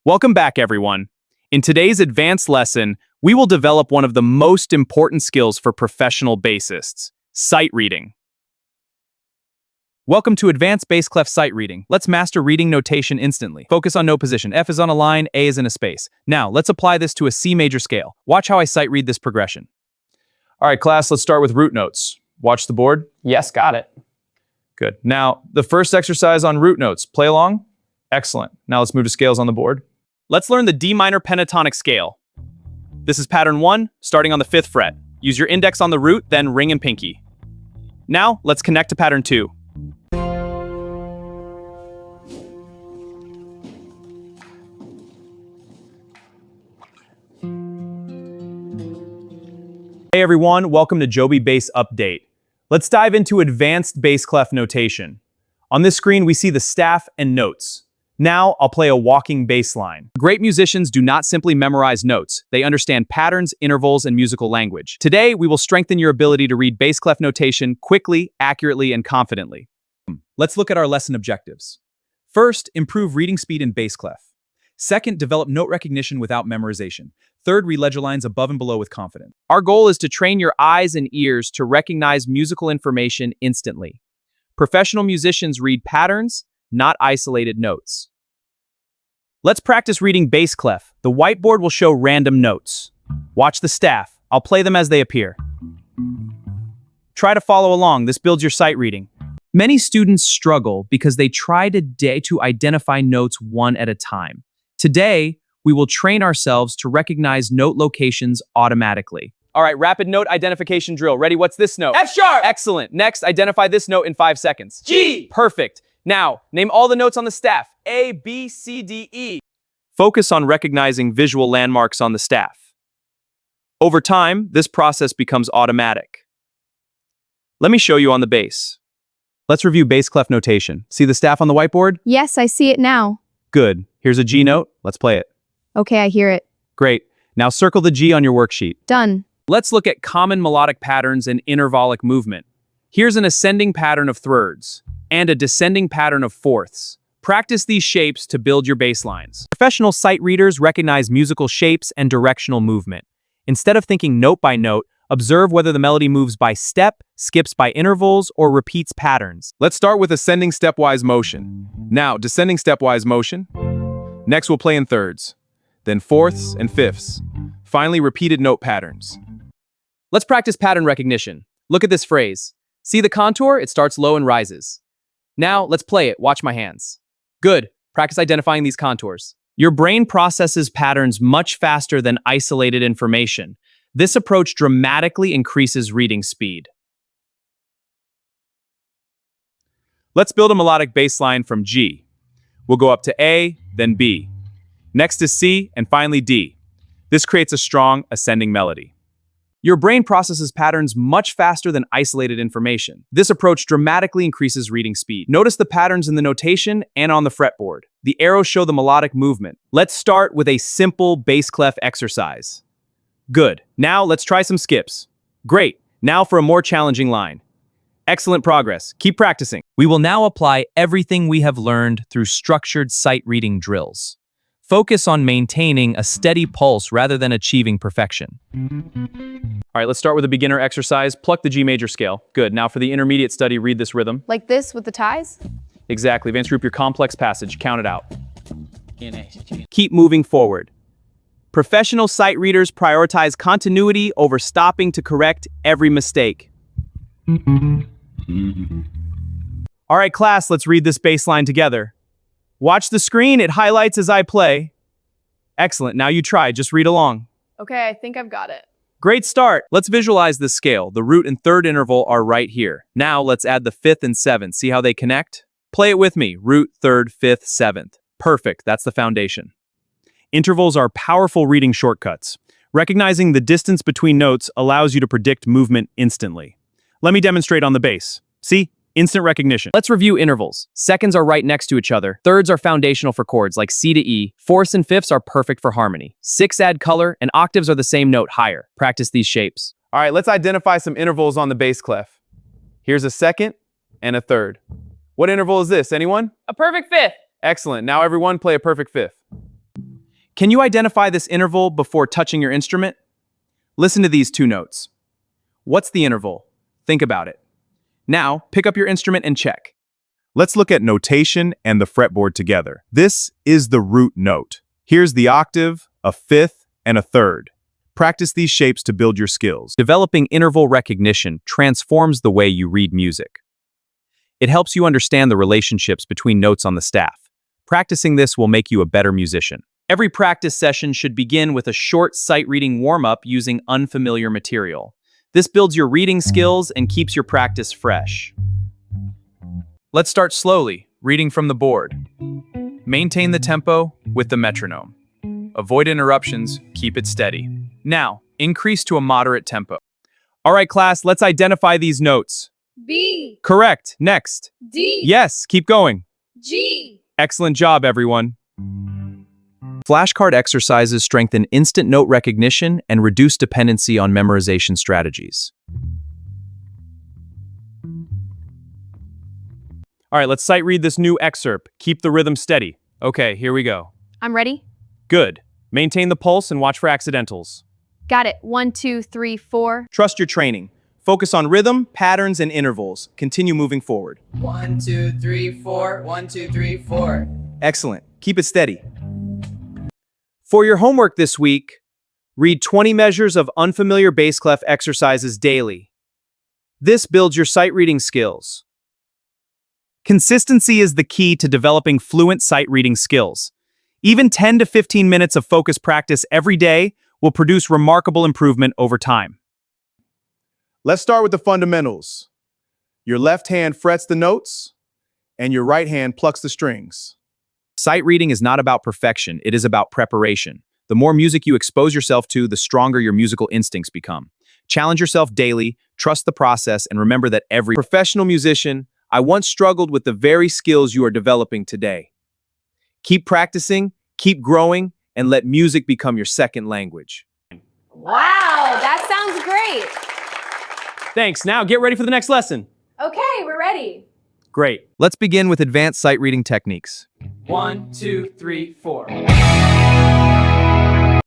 Welcome back, everyone. In today's advanced lesson, we will develop one of the most important skills for professional bassists, sight reading. Welcome to Advanced Bass Clef Sight Reading. Let's master reading notation instantly. Focus on note position. F is on a line, A is in a space. Now, let's apply this to a C major scale. Watch how I sight read this progression. All right, class, let's start with root notes. Watch the board. Yes, got it. Good. Now, the first exercise on root notes. Play along. Excellent. Now let's move to scales on the board. Let's learn the D minor pentatonic scale. This is pattern 1, starting on the 5th fret. Use your index on the root, then ring and pinky. Now, let's connect to pattern 2. Hey everyone, welcome to Joby Bass Update. Let's dive into advanced bass clef notation. On this screen, we see the staff and notes. Now, I'll play a walking bass line. Great musicians do not simply memorize notes. They understand patterns, intervals, and musical language. Today, we will strengthen your ability to read bass clef notation quickly, accurately, and confidently. Let's look at our lesson objectives. First, improve reading speed in bass clef. Second, develop note recognition without memorization. Third, read ledger lines above and below with confidence. Our goal is to train your eyes and ears to recognize musical information instantly. Professional musicians read patterns, not isolated notes. Let's practice reading bass clef. The whiteboard will show random notes. Watch the staff. I'll play them as they appear. Try to follow along. This builds your sight reading. Many students struggle because they try to identify notes one at a time. Today, we will train ourselves to recognize note locations automatically. All right, rapid note identification drill. Ready? What's this note? F sharp. Excellent. Next, identify this note in 5 seconds. G. Perfect. Now, name all the notes on the staff. A, B, C, D, E. Focus on recognizing visual landmarks on the staff. Over time, this process becomes automatic. Let me show you on the bass. Let's review bass clef notation. See the staff on the whiteboard? Yes, I see it now. Good. Here's a G note. Let's play it. Okay, I hear it. Great. Now circle the G on your worksheet. Done. Let's look at common melodic patterns and intervallic movement. Here's an ascending pattern of thirds and a descending pattern of fourths. Practice these shapes to build your bass lines. Professional sight readers recognize musical shapes and directional movement. Instead of thinking note by note, observe whether the melody moves by step, skips by intervals, or repeats patterns. Let's start with ascending stepwise motion. Now, descending stepwise motion. Next, we'll play in thirds, then fourths and fifths. Finally, repeated note patterns. Let's practice pattern recognition. Look at this phrase. See the contour? It starts low and rises. Now, let's play it. Watch my hands. Good. Practice identifying these contours. Your brain processes patterns much faster than isolated information. This approach dramatically increases reading speed. Let's build a melodic bass line from G. We'll go up to A, then B. Next is C, and finally D. This creates a strong ascending melody. Your brain processes patterns much faster than isolated information. This approach dramatically increases reading speed. Notice the patterns in the notation and on the fretboard. The arrows show the melodic movement. Let's start with a simple bass clef exercise. Good. Now let's try some skips. Great. Now for a more challenging line. Excellent progress. Keep practicing. We will now apply everything we have learned through structured sight reading drills. Focus on maintaining a steady pulse rather than achieving perfection. All right, let's start with a beginner exercise. Pluck the G major scale. Good. Now for the intermediate study, read this rhythm. Like this with the ties? Exactly. Advanced group your complex passage. Count it out. Keep moving forward. Professional sight readers prioritize continuity over stopping to correct every mistake. All right, class, let's read this bass line together. Watch the screen, it highlights as I play. Excellent, now you try, just read along. Okay, I think I've got it. Great start. Let's visualize this scale. The root and third interval are right here. Now let's add the 5th and 7th. See how they connect? Play it with me. Root, 3rd, 5th, 7th. Perfect, that's the foundation. Intervals are powerful reading shortcuts. Recognizing the distance between notes allows you to predict movement instantly. Let me demonstrate on the bass. See? Instant recognition. Let's review intervals. Seconds are right next to each other. Thirds are foundational for chords like C to E. Fourths and fifths are perfect for harmony. Sixths add color, and octaves are the same note higher. Practice these shapes. All right, let's identify some intervals on the bass clef. Here's a second and a third. What interval is this? Anyone? A perfect fifth. Excellent. Now everyone play a perfect fifth. Can you identify this interval before touching your instrument? Listen to these two notes. What's the interval? Think about it. Now, pick up your instrument and check. Let's look at notation and the fretboard together. This is the root note. Here's the octave, a fifth, and a third. Practice these shapes to build your skills. Developing interval recognition transforms the way you read music. It helps you understand the relationships between notes on the staff. Practicing this will make you a better musician. Every practice session should begin with a short sight-reading warm-up using unfamiliar material. This builds your reading skills and keeps your practice fresh. Let's start slowly, reading from the board. Maintain the tempo with the metronome. Avoid interruptions, keep it steady. Now, increase to a moderate tempo. All right, class, let's identify these notes. B, Correct. Next. D, Yes, keep going. G. Excellent job, everyone. Flashcard exercises strengthen instant note recognition and reduce dependency on memorization strategies. All right, let's sight read this new excerpt. Keep the rhythm steady. Okay, here we go. I'm ready. Good. Maintain the pulse and watch for accidentals. Got it. 1, 2, 3, 4. Trust your training. Focus on rhythm, patterns, and intervals. Continue moving forward. 1, 2, 3, 4. 1, 2, 3, 4. Excellent. Keep it steady. For your homework this week, read 20 measures of unfamiliar bass clef exercises daily. This builds your sight reading skills. Consistency is the key to developing fluent sight reading skills. Even 10 to 15 minutes of focused practice every day will produce remarkable improvement over time. Let's start with the fundamentals. Your left hand frets the notes, and your right hand plucks the strings. Sight reading is not about perfection, it is about preparation. The more music you expose yourself to, the stronger your musical instincts become. Challenge yourself daily, trust the process, and remember that every professional musician, I once struggled with the very skills you are developing today. Keep practicing, keep growing, and let music become your second language. Wow, that sounds great. Thanks. Now get ready for the next lesson. Okay, we're ready. Great. Let's begin with advanced sight reading techniques. 1, 2, 3, 4.